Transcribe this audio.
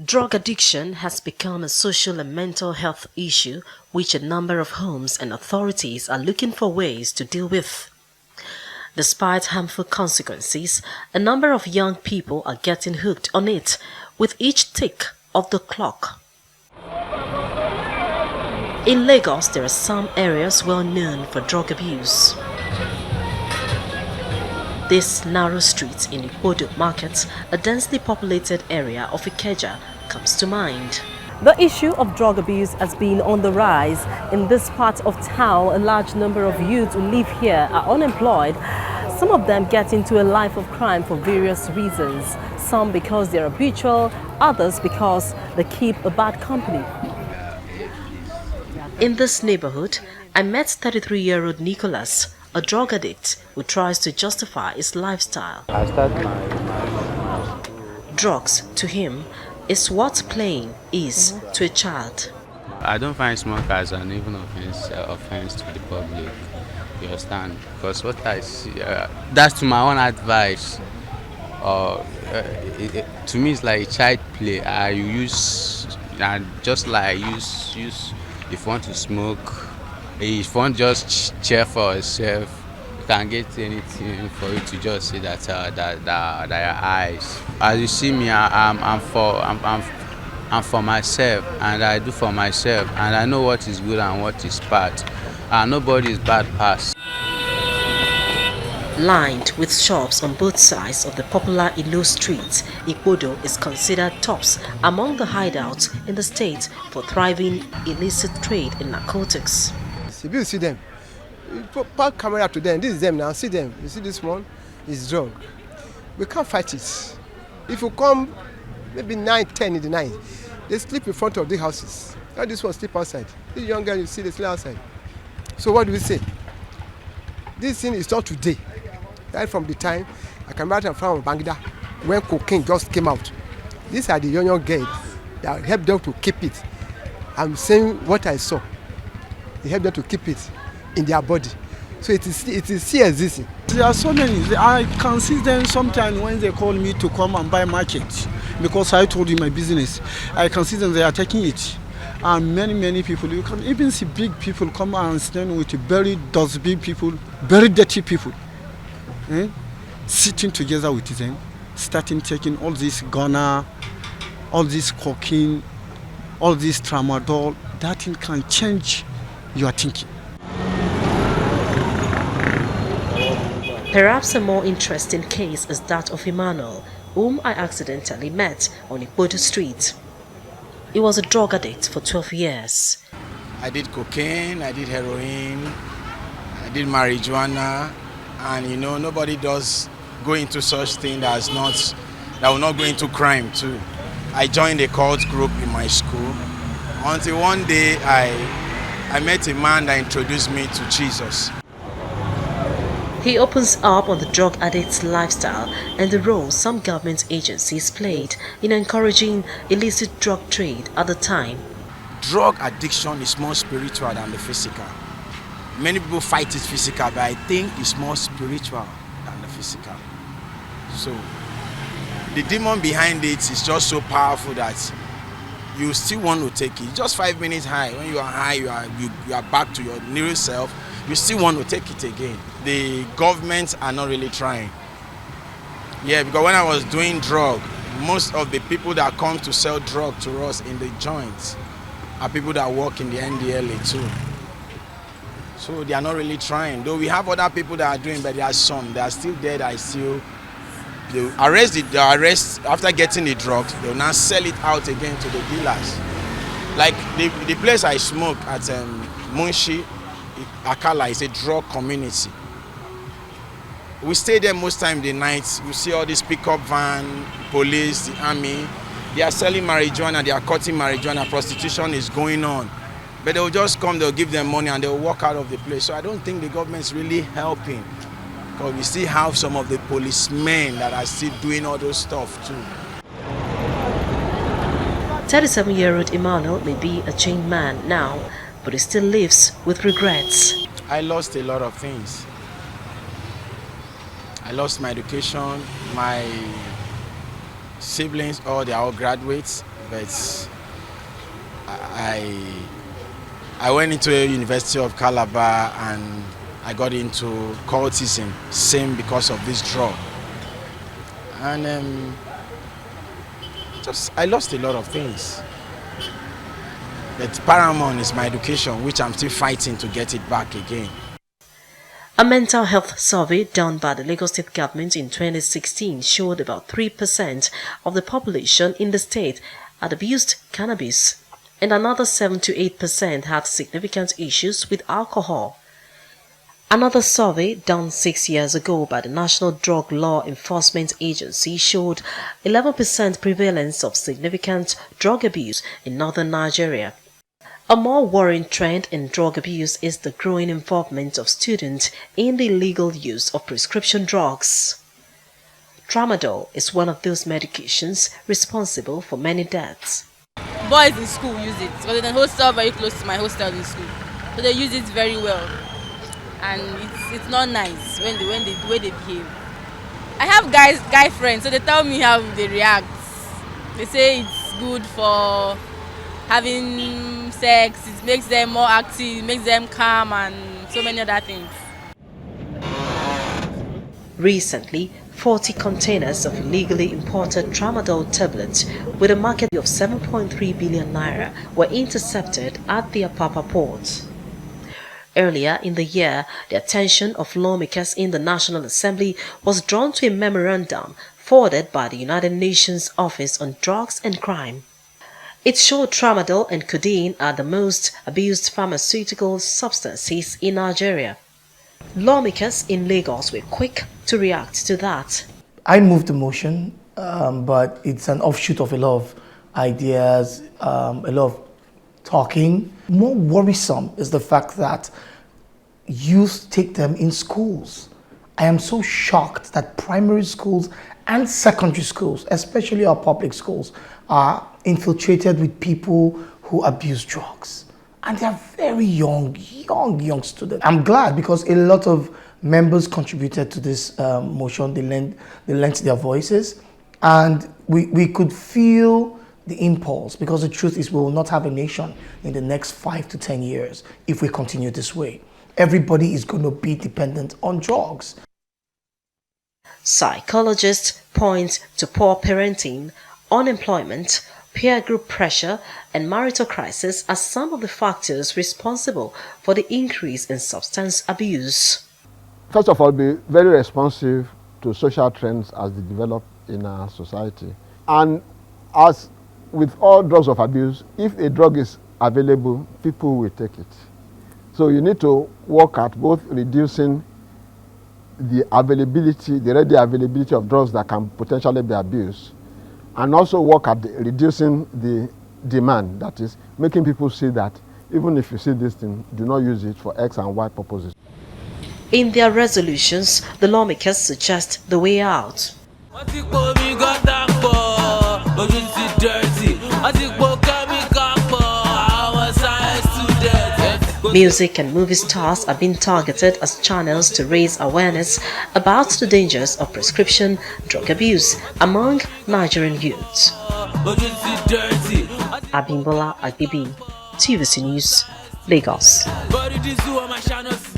Drug addiction has become a social and mental health issue which a number of homes and authorities are looking for ways to deal with. Despite harmful consequences, a number of young people are getting hooked on it with each tick of the clock. In Lagos, there are some areas well known for drug abuse. This narrow street in Ipodo Market, a densely populated area of Ikeja, comes to mind. The issue of drug abuse has been on the rise. In this part of town, a large number of youths who live here are unemployed. Some of them get into a life of crime for various reasons. Some because they're habitual, others because they keep a bad company. In this neighborhood, I met 33-year-old Nicholas, a drug addict who tries to justify his lifestyle. I start my Drugs, to him, is what playing is to a child. I don't find smoke as an even offense to the public. You understand? Because what I see, that's to my own advice. To me, it's like child play. You use, just like use. If you want to smoke, if you want to just cheer for yourself, you can get anything for you to just see that your eyes. As you see me, I'm for myself, and I do for myself, and I know what is good and what is bad. And nobody is bad past. Lined with shops on both sides of the popular Ilo Street, Ipodo is considered tops among the hideouts in the state for thriving illicit trade in narcotics. If you see them, you put camera up to them. This is them now. See them. You see this one is drug. We can't fight it. If you come, maybe 9, 10 in the night, they sleep in front of the houses. Now this one sleep outside. This young girl you see, they sleep outside. So what do we say? This thing is not today. Right from the time I can write from Bangida when cocaine just came out. These are the young girls that help them to keep it. I'm saying what I saw. They help them to keep it in their body. So it is still existing. There are so many. I can see them sometimes when they call me to come and buy market because I told you my business. I can see them, they are taking it. And many people, you can even see big people come and stand with very dustbin people, very dirty people. Sitting together with them, starting taking all this Ghana, all this cocaine, all this tramadol. That thing can change your thinking. Perhaps a more interesting case is that of Emmanuel, whom I accidentally met on Ipodo Street. He was a drug addict for 12 years. I did cocaine, I did heroin, I did marijuana, and nobody does go into such thing that will not go into crime too. I joined a cult group in my school until one day I met a man that introduced me to Jesus. He opens up on the drug addict's lifestyle and the role some government agencies played in encouraging illicit drug trade at the time. Drug addiction is more spiritual than the physical. Many people fight it physical, but I think it's more spiritual than the physical. So the demon behind it is just so powerful that you still want to take it. Just 5 minutes high. When you are high, you are back to your nearest self. You still want to take it again. The governments are not really trying. Yeah, because when I was doing drug, most of the people that come to sell drug to us in the joints are people that work in the NDLA too. So they are not really trying. Though we have other people that are doing, but there are some that are still there that they arrest after getting the drugs, they will now sell it out again to the dealers. Like the place I smoke at Munshi, Akala is a drug community. We stay there most time the nights. You see all this pickup van, police, the army. They are selling marijuana, they are cutting marijuana, prostitution is going on. But they'll just come, they'll give them money and they'll walk out of the place. So I don't think the government's really helping. Because we still have some of the policemen that are still doing all those stuff too. 37-year-old Emmanuel may be a changed man now, but he still lives with regrets. I lost a lot of things. I lost my education, my siblings, they are all graduates. but I went into a University of Calabar and I got into cultism, same because of this drug. And I lost a lot of things. But paramount is my education, which I'm still fighting to get it back again. A mental health survey done by the Lagos State government in 2016 showed about 3% of the population in the state had abused cannabis, and another 7 to 8% had significant issues with alcohol. Another survey done 6 years ago by the National Drug Law Enforcement Agency showed 11% prevalence of significant drug abuse in northern Nigeria. A more worrying trend in drug abuse is the growing involvement of students in the illegal use of prescription drugs. Tramadol is one of those medications responsible for many deaths. Boys in school use it because there's a hostel very close to my hostel in school, so they use it very well, and it's not nice when the way they behave. I have guy friends, so they tell me how they react. They say it's good for having sex, it makes them more active, it makes them calm, and so many other things. Recently, 40 containers of illegally imported tramadol tablets with a market of 7.3 billion naira were intercepted at the Apapa port. Earlier in the year, the attention of lawmakers in the National Assembly was drawn to a memorandum forwarded by the United Nations Office on Drugs and Crime. It showed tramadol and codeine are the most abused pharmaceutical substances in Nigeria. Lawmakers in Lagos were quick to react to that. I moved the motion, but it's an offshoot of a lot of ideas, a lot of talking. More worrisome is the fact that youth take them in schools. I am so shocked that primary schools and secondary schools, especially our public schools, are infiltrated with people who abuse drugs. And they're very young students. I'm glad because a lot of members contributed to this motion. They lent their voices, and we could feel the impulse, because the truth is we will not have a nation in the next 5 to 10 years if we continue this way. Everybody is going to be dependent on drugs. Psychologists point to poor parenting, unemployment, peer group pressure, and marital crisis as some of the factors responsible for the increase in substance abuse. First of all, be very responsive to social trends as they develop in our society. And as with all drugs of abuse, if a drug is available, people will take it. So you need to work at both reducing the ready availability of drugs that can potentially be abused, and also work at reducing the demand, that is, making people see that even if you see this thing, do not use it for X and Y purposes. In their resolutions, the lawmakers suggest the way out. Music and movie stars are being targeted as channels to raise awareness about the dangers of prescription drug abuse among Nigerian youths. Abimbola Agbebiyi, TVC News, Lagos.